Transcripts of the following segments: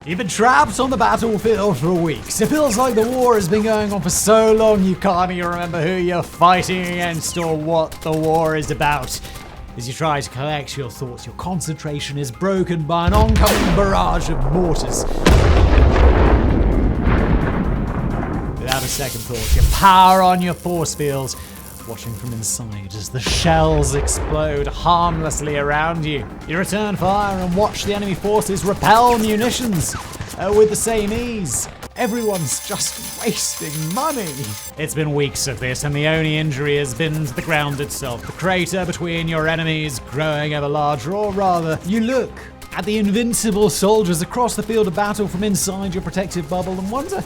You've been trapped on the battlefield for weeks. It feels like the war has been going on for so long you can't even remember who you're fighting against or what the war is about. As you try to collect your thoughts, your concentration is broken by an oncoming barrage of mortars. Without a second thought, you power on your force fields, watching from inside as the shells explode harmlessly around you. You return fire and watch the enemy forces repel munitions with the same ease. Everyone's just wasting money. It's been weeks of this, and the only injury has been to the ground itself. The crater between your enemies growing ever larger, or rather, you look at the invincible soldiers across the field of battle from inside your protective bubble and wonder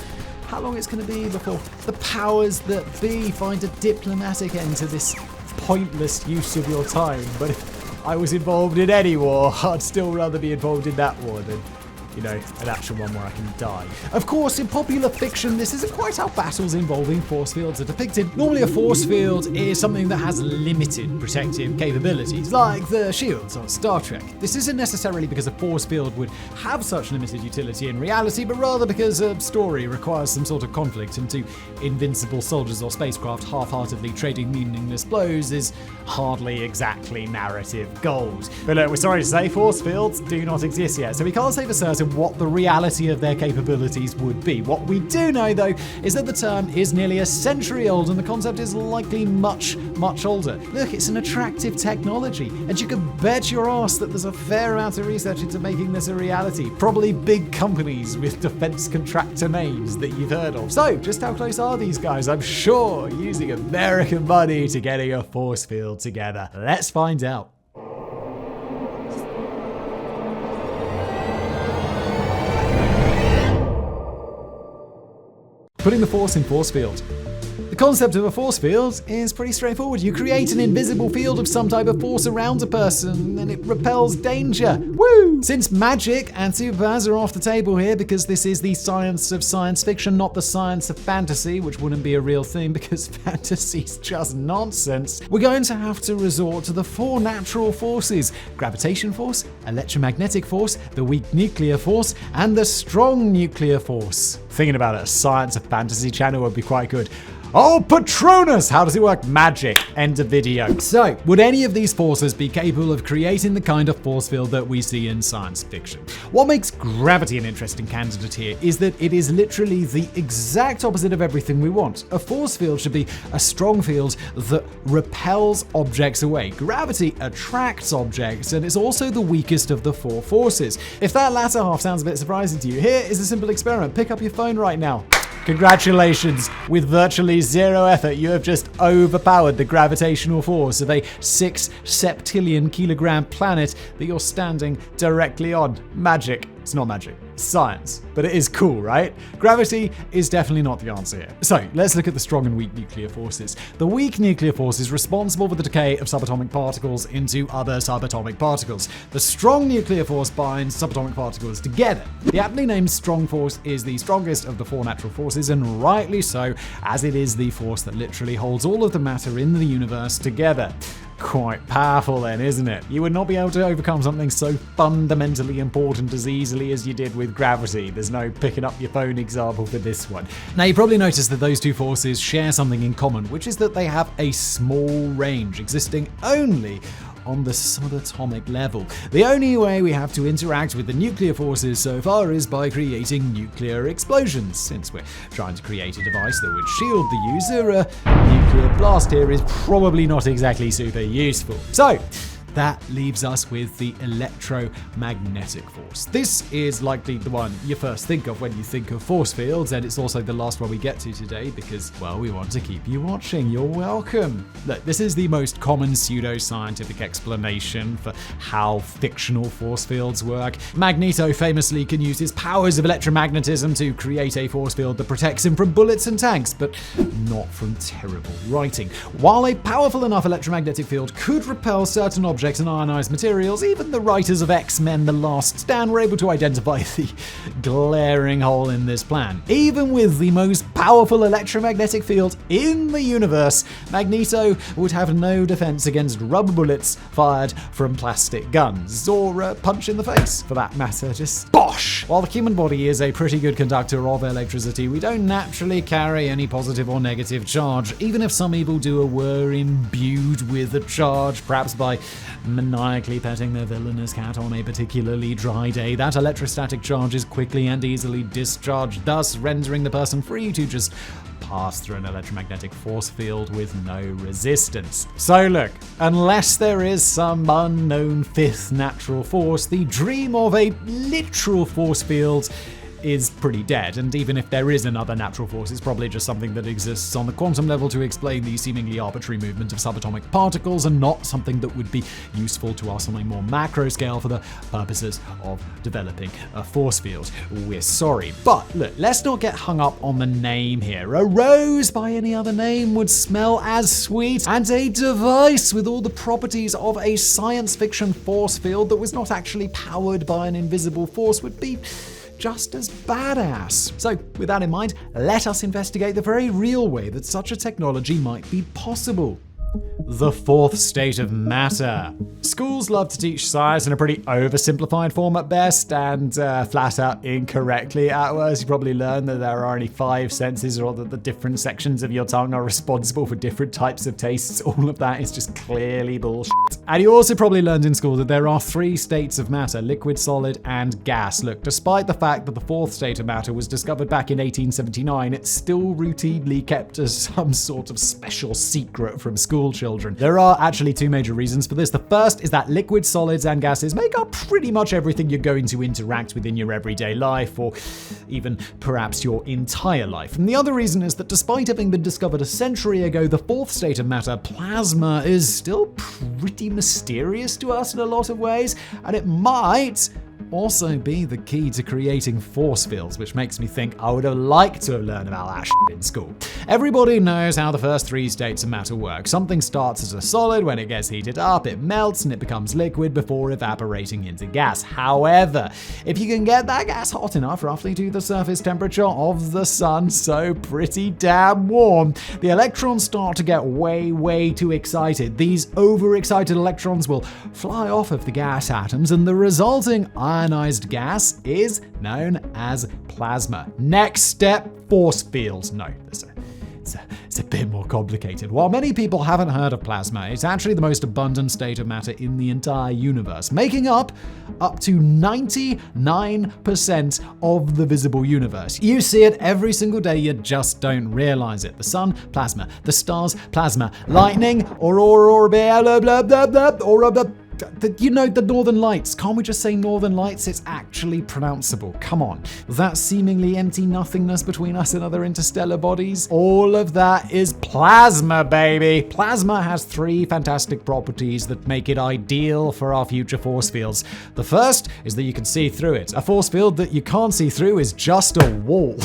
how long it's going to be before the powers that be find a diplomatic end to this pointless use of your time. But if I was involved in any war, I'd still rather be involved in that war than, an actual one where I can die. Of course, in popular fiction, this isn't quite how battles involving force fields are depicted. Normally, a force field is something that has limited protective capabilities, like the shields on Star Trek. This isn't necessarily because a force field would have such limited utility in reality, but rather because a story requires some sort of conflict, and two invincible soldiers or spacecraft half-heartedly trading meaningless blows is hardly exactly narrative gold. But look, we're sorry to say, force fields do not exist yet, so we can't say for certain what the reality of their capabilities would be. What we do know, though, is that the term is nearly a century old, and the concept is likely much, much older. Look, it's an attractive technology, and you can bet your ass that there's a fair amount of research into making this a reality. Probably big companies with defense contractor names that you've heard of. So, just how close are these guys? I'm sure using American money to getting a force field together. Let's find out. Putting the force in force field. The concept of a force field is pretty straightforward. You create an invisible field of some type of force around a person, and it repels danger. Woo! Since magic and superpowers are off the table here, because this is the science of science fiction, not the science of fantasy, which wouldn't be a real thing because fantasy's just nonsense, we're going to have to resort to the four natural forces: gravitation force, electromagnetic force, the weak nuclear force, and the strong nuclear force. Thinking about it, a science of fantasy channel would be quite good. Oh, Patronus! How does it work? Magic. End of video. So, would any of these forces be capable of creating the kind of force field that we see in science fiction? What makes gravity an interesting candidate here is that it is literally the exact opposite of everything we want. A force field should be a strong field that repels objects away. Gravity attracts objects, and it's also the weakest of the four forces. If that latter half sounds a bit surprising to you, here is a simple experiment. Pick up your phone right now. Congratulations, with virtually zero effort, you have just overpowered the gravitational force of a 6 septillion kilogram planet that you're standing directly on. Magic. It's not magic, it's science, but it is cool, right? Gravity is definitely not the answer here. So let's look at the strong and weak nuclear forces. The weak nuclear force is responsible for the decay of subatomic particles into other subatomic particles. The strong nuclear force binds subatomic particles together. The aptly named strong force is the strongest of the four natural forces, and rightly so, as it is the force that literally holds all of the matter in the universe together. Quite powerful then, isn't it? You would not be able to overcome something so fundamentally important as easily as you did with gravity. There's no picking up your phone example for this one. Now, you probably noticed that those two forces share something in common, which is that they have a small range, existing only on the subatomic level. The only way we have to interact with the nuclear forces so far is by creating nuclear explosions. Since we're trying to create a device that would shield the user, a nuclear blast here is probably not exactly super useful. So, that leaves us with the electromagnetic force. This is likely the one you first think of when you think of force fields, and it's also the last one we get to today because, well, we want to keep you watching. You're welcome. Look, this is the most common pseudo-scientific explanation for how fictional force fields work. Magneto famously can use his powers of electromagnetism to create a force field that protects him from bullets and tanks, but not from terrible writing. While a powerful enough electromagnetic field could repel certain objects objects and ionized materials, even the writers of X-Men The Last Stand were able to identify the glaring hole in this plan. Even with the most powerful electromagnetic field in the universe, Magneto would have no defense against rubber bullets fired from plastic guns, or a punch in the face, for that matter. Just bosh! While the human body is a pretty good conductor of electricity, we don't naturally carry any positive or negative charge, even if some evildoer were imbued with a charge, perhaps by maniacally petting their villainous cat on a particularly dry day. That electrostatic charge is quickly and easily discharged, thus rendering the person free to just pass through an electromagnetic force field with no resistance. So look, unless there is some unknown fifth natural force, the dream of a literal force field is pretty dead, and even if there is another natural force, it's probably just something that exists on the quantum level to explain the seemingly arbitrary movement of subatomic particles, and not something that would be useful to us on a more macro scale for the purposes of developing a force field. We're sorry. But look, let's not get hung up on the name here. A rose by any other name would smell as sweet, and a device with all the properties of a science fiction force field that was not actually powered by an invisible force would be just as badass. So, with that in mind, let us investigate the very real way that such a technology might be possible. The fourth state of matter. Schools love to teach science in a pretty oversimplified form at best, and flat out incorrectly at worst. You probably learned that there are only 5 senses, or that the different sections of your tongue are responsible for different types of tastes. All of that is just clearly bullshit. And you also probably learned in school that there are 3 states of matter: liquid, solid, and gas. Look, despite the fact that the fourth state of matter was discovered back in 1879, it's still routinely kept as some sort of special secret from school children. There are actually 2 major reasons for this. The first is that liquids, solids, and gases make up pretty much everything you're going to interact with in your everyday life, or even perhaps your entire life. And the other reason is that despite having been discovered a century ago, the fourth state of matter, plasma, is still pretty mysterious to us in a lot of ways, and it might also be the key to creating force fields, which makes me think I would have liked to have learned about that shit in school. Everybody knows how the first 3 states of matter work. Something starts as a solid. When it gets heated up, it melts and it becomes liquid before evaporating into gas. However, if you can get that gas hot enough, roughly to the surface temperature of the sun, so pretty damn warm, the electrons start to get way too excited. These overexcited electrons will fly off of the gas atoms, and the resulting ionized gas is known as plasma. Next step, force fields. No, it's a bit more complicated. While many people haven't heard of plasma, it's actually the most abundant state of matter in the entire universe, making up to 99% of the visible universe. You see it every single day, you just don't realize it. The sun, plasma. The stars, plasma. Lightning, you know, the Northern Lights. Can't we just say Northern Lights? It's actually pronounceable. Come on. That seemingly empty nothingness between us and other interstellar bodies, all of that is plasma, baby. Plasma has 3 fantastic properties that make it ideal for our future force fields. The first is that you can see through it. A force field that you can't see through is just a wall.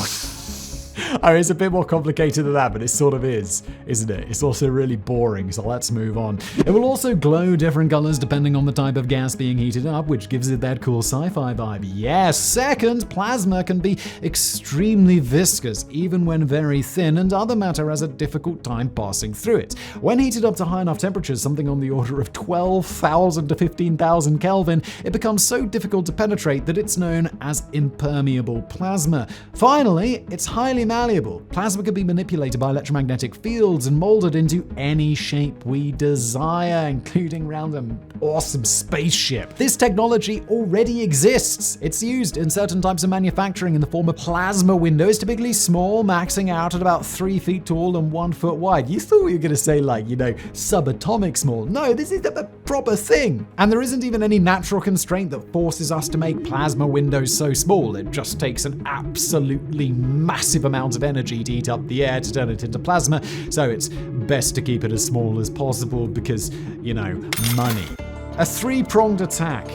I mean, it's a bit more complicated than that, but it sort of is, isn't it? It's also really boring, so let's move on. It will also glow different colors depending on the type of gas being heated up, which gives it that cool sci-fi vibe. Yes, second, plasma can be extremely viscous, even when very thin, and other matter has a difficult time passing through it. When heated up to high enough temperatures, something on the order of 12,000 to 15,000 Kelvin, it becomes so difficult to penetrate that it's known as impermeable plasma. Finally, it's highly malleable. Plasma can be manipulated by electromagnetic fields and molded into any shape we desire, including around an awesome spaceship. This technology already exists. It's used in certain types of manufacturing in the form of plasma windows, typically small, maxing out at about 3 feet tall and 1 foot wide. You thought you were going to say, like, subatomic small. No, this is a proper thing. And there isn't even any natural constraint that forces us to make plasma windows so small. It just takes an absolutely massive amount of energy to heat up the air to turn it into plasma, so it's best to keep it as small as possible because, money. A 3-pronged attack.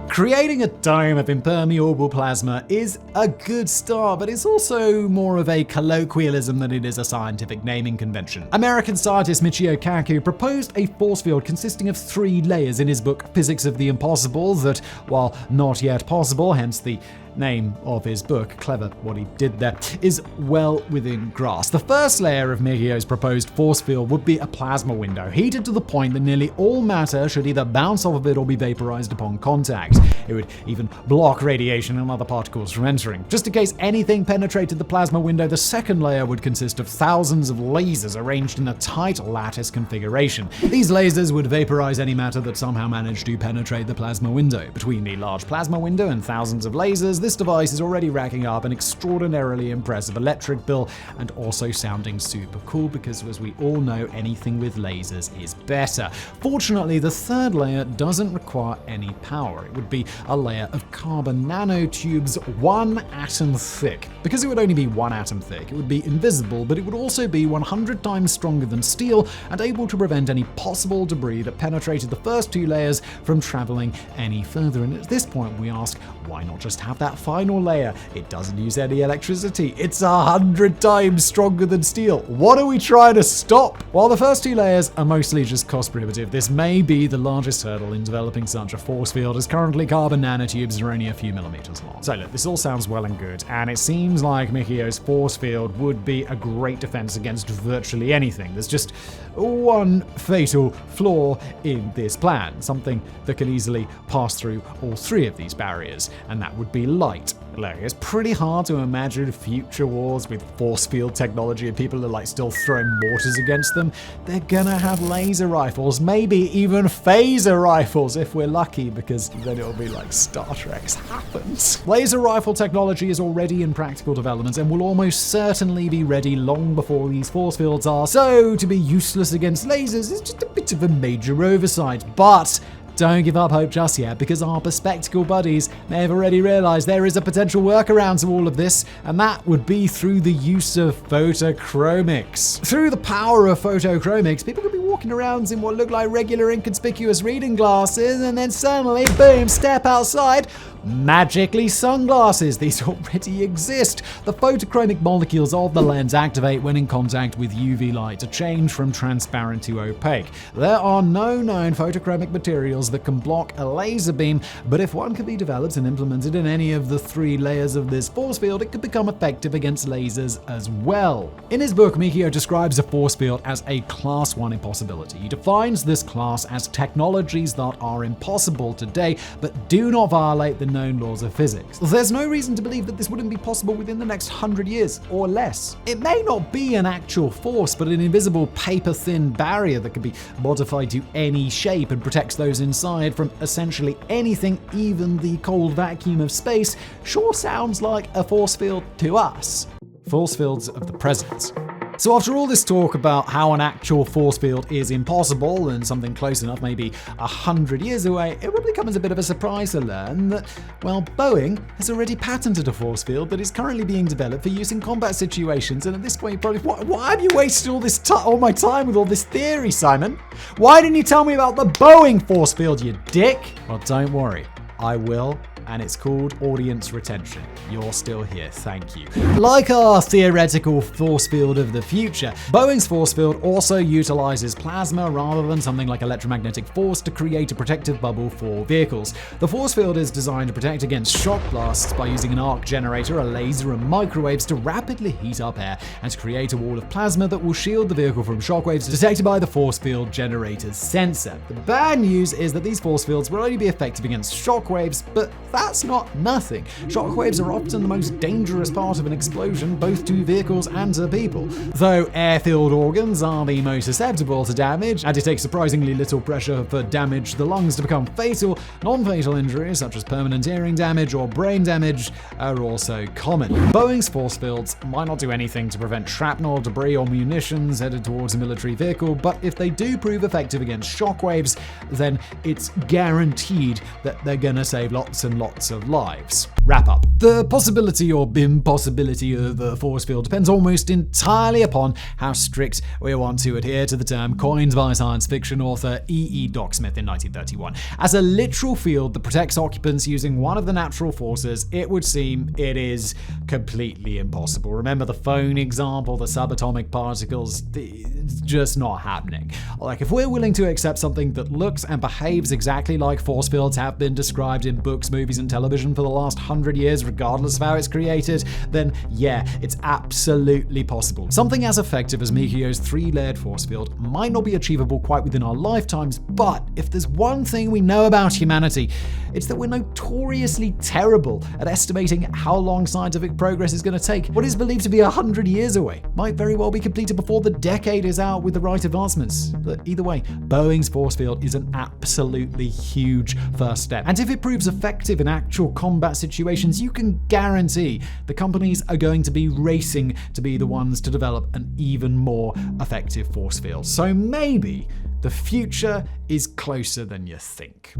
Creating a dome of impermeable plasma is a good start, but it's also more of a colloquialism than it is a scientific naming convention. American scientist Michio Kaku proposed a force field consisting of 3 layers in his book Physics of the Impossible that, while not yet possible, hence the name of his book, clever what he did there, is well within grasp. The first layer of Michio's proposed force field would be a plasma window, heated to the point that nearly all matter should either bounce off of it or be vaporized upon contact. It would even block radiation and other particles from entering. Just in case anything penetrated the plasma window, the second layer would consist of thousands of lasers arranged in a tight lattice configuration. These lasers would vaporize any matter that somehow managed to penetrate the plasma window. Between the large plasma window and thousands of lasers, this device is already racking up an extraordinarily impressive electric bill and also sounding super cool because, as we all know, anything with lasers is better. Fortunately, the third layer doesn't require any power. It would be a layer of carbon nanotubes 1 atom thick. Because it would only be 1 atom thick, it would be invisible, but it would also be 100 times stronger than steel and able to prevent any possible debris that penetrated the first 2 layers from traveling any further. And at this point, we ask, why not just have that final layer? It doesn't use any electricity. It's 100 times stronger than steel. What are we trying to stop? While the first 2 layers are mostly just cost prohibitive, this may be the largest hurdle in developing such a force field, as currently carbon nanotubes are only a few millimeters long. So look, this all sounds well and good, and it seems like Michio's force field would be a great defense against virtually anything. There's just one fatal flaw in this plan, something that can easily pass through all 3 of these barriers, and that would be light. Look, it's pretty hard to imagine future wars with force field technology and people are still throwing mortars against them. They're gonna have laser rifles, maybe even phaser rifles if we're lucky, because then it'll be like Star Trek's happens. Laser rifle technology is already in practical development and will almost certainly be ready long before these force fields are, so to be useless against lasers is just a bit of a major oversight. But don't give up hope just yet, because our bespectacled buddies may have already realized there is a potential workaround to all of this, and that would be through the use of photochromics. Through the power of photochromics, people could be walking around in what look like regular inconspicuous reading glasses, and then suddenly, boom, step outside, magically sunglasses. These already exist. The photochromic molecules of the lens activate when in contact with UV light to change from transparent to opaque. There are no known photochromic materials that can block a laser beam, but if one could be developed and implemented in any of the 3 layers of this force field, it could become effective against lasers as well. In his book, Michio describes a force field as a class 1 impossibility. He defines this class as technologies that are impossible today, but do not violate the known laws of physics. There's no reason to believe that this wouldn't be possible within the next 100 years or less. It may not be an actual force, but an invisible paper-thin barrier that can be modified to any shape and protects those inside from essentially anything, even the cold vacuum of space, sure sounds like a force field to us. Force fields of the present. So after all this talk about how an actual force field is impossible and something close enough maybe 100 years away, it probably comes as a bit of a surprise to learn that, well, Boeing has already patented a force field that is currently being developed for use in combat situations. And at this point, you probably, why have you wasted all my time with all this theory, Simon? Why didn't you tell me about the Boeing force field, you dick? Well, don't worry, I will. And it's called audience retention. You're still here, thank you. Like our theoretical force field of the future, Boeing's force field also utilizes plasma rather than something like electromagnetic force to create a protective bubble for vehicles. The force field is designed to protect against shock blasts by using an arc generator, a laser, and microwaves to rapidly heat up air and to create a wall of plasma that will shield the vehicle from shockwaves detected by the force field generator's sensor. The bad news is that these force fields will only be effective against shockwaves, but that's not nothing. Shockwaves are often the most dangerous part of an explosion, both to vehicles and to people. Though air-filled organs are the most susceptible to damage, and it takes surprisingly little pressure for damage to the lungs to become fatal, non-fatal injuries such as permanent hearing damage or brain damage are also common. Boeing's force fields might not do anything to prevent shrapnel, debris, or munitions headed towards a military vehicle, but if they do prove effective against shockwaves, then it's guaranteed that they're gonna save lots and lots of lives. Wrap up. The possibility or impossibility of a force field depends almost entirely upon how strict we want to adhere to the term coined by science fiction author E. Doc Smith in 1931. As a literal field that protects occupants using one of the natural forces, it would seem it is completely impossible. Remember the phone example, the subatomic particles, it's just not happening. Like, if we're willing to accept something that looks and behaves exactly like force fields have been described in books, movies, and television for the last 100 years, regardless of how it's created, then yeah, it's absolutely possible. Something as effective as Michio's 3-layered force field might not be achievable quite within our lifetimes, but if there's one thing we know about humanity, it's that we're notoriously terrible at estimating how long scientific progress is going to take. What is believed to be 100 years away might very well be completed before the decade is out with the right advancements. But either way, Boeing's force field is an absolutely huge first step. And if it proves effective in actual combat situations, you can guarantee the companies are going to be racing to be the ones to develop an even more effective force field. So maybe the future is closer than you think.